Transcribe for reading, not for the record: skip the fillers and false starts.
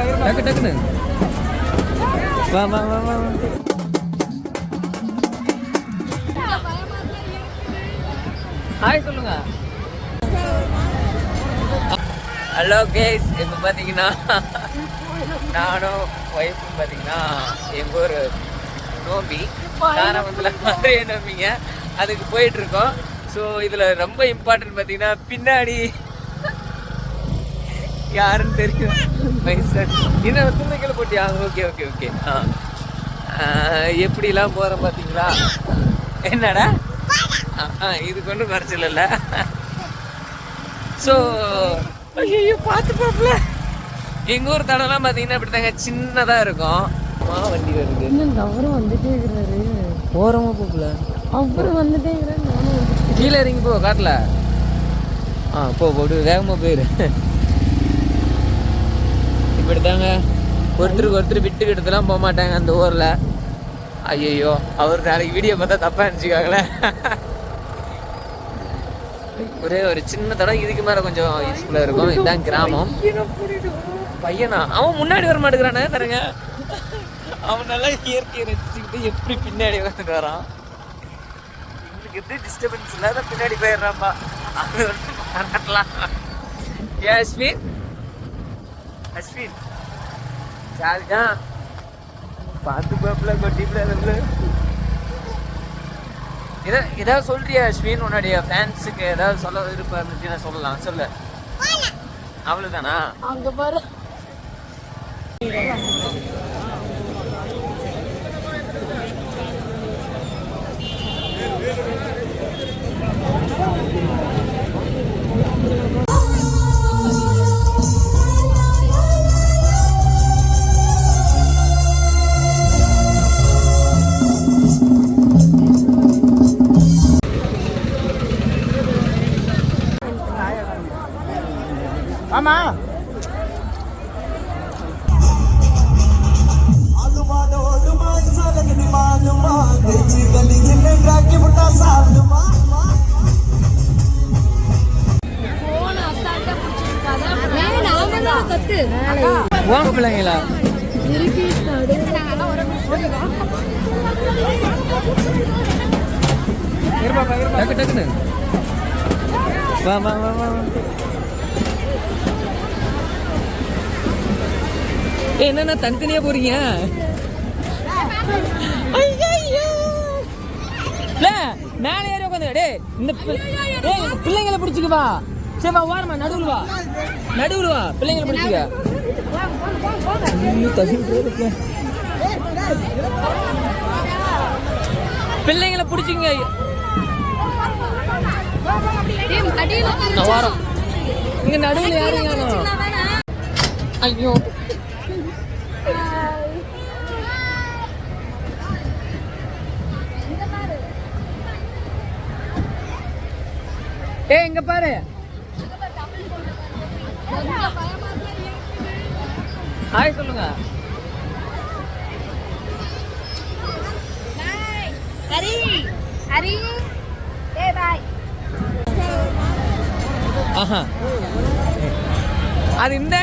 டக்கு டக்குன்னு வா வா வா வா. ஹாய் சொல்லுங்க. ஹலோ கேஸ், இப்போ பார்த்தீங்கன்னா நானும் ஒய்ஃபும் பார்த்தீங்கன்னா எங்கள் ஊர் நோம்பி தாராமத்தில் மதுரை நோம்பிங்க, அதுக்கு போயிட்டுருக்கோம். ஸோ இதில் ரொம்ப இம்பார்ட்டன்ட் பார்த்தீங்கன்னா பின்னாடி யாருன்னு தெரியும் மைசன் என்ன துணைகளை போட்டியா? Okay okay okay. எப்படிலாம் போகிறோம் பார்த்தீங்களா? என்னடா இதுக்கு ஒன்றும் குறைச்சல் இல்லை. ஸோ ஐயோ பார்த்து பார்ப்பல எங்கள் ஊர் தடம்லாம் பார்த்தீங்கன்னா இப்படி தாங்க சின்னதாக இருக்கும். வண்டி வருது, அவரும் வந்துட்டே இருக்கிறாரு. ஓரமாக போகல, அவரும் வந்துட்டே இருக்கிறாரு. நானும் கீழே இறங்கி போ காட்டில். போடு வேகமாக போயிரு. இப்படி தாங்க ஒருத்தருக்கு ஒருத்தர் விட்டுக்கிட்டதெல்லாம் போக மாட்டாங்க அந்த ஊரில். ஐயோ அவர் நாளைக்கு வீடியோ பார்த்தா தப்பாக நினச்சிக்காங்களே. ஒரே ஒரு சின்ன தடம், இதுக்கு மேலே கொஞ்சம் யூஸ்ஃபுல்லாக இருக்கும். இதுதான் கிராமம். பையனா அவன் முன்னாடி வர மாட்டேங்கிறானே தரங்க. அவன் நல்லா இயற்கையை ரசிச்சுக்கிட்டு எப்படி பின்னாடி வந்துட்டு வரான். இவனுக்கு எப்படி டிஸ்டர்பன்ஸ் இல்லாத பின்னாடி போயிடுறான்ப்பா. அது வந்து பாராட்டலாம். ஏன் அஸ்வின் அஸ்வின் ஜாலிதான் பார்த்து பாப்புல கொட்டிப்ல. ஏதாவது சொல்றியா அஸ்வின்? உன்னுடைய ஃபேன்ஸுக்கு ஏதாவது சொல்ல விருப்பம் இருந்துச்சுன்னா சொல்லலாம், சொல்லு. அவ்வளோதானா? அங்க பாரு. ஆமா வாங்க பிள்ளைங்களா. டக்கு டக்குன்னு வா வா வா வா. என்னன்னா தனித்தனியா போறீங்க? மேலே ஏறி உட்காந்து டே இந்த பிள்ளைங்களை பிடிச்சிக்குவா. சரி வா வாரமா நடுவில் வா, நடுவில் வா, பிள்ளைங்களை பிடிச்சிக்க. பிள்ளைங்களை பிடிச்சிங்க. வாரம் இங்க நடுவில் யாரும். ஐயோ இங்க பாரு. ஹாய் சொல்லுங்க. ஹரி ஹரி ஏய் பாய். அது இந்த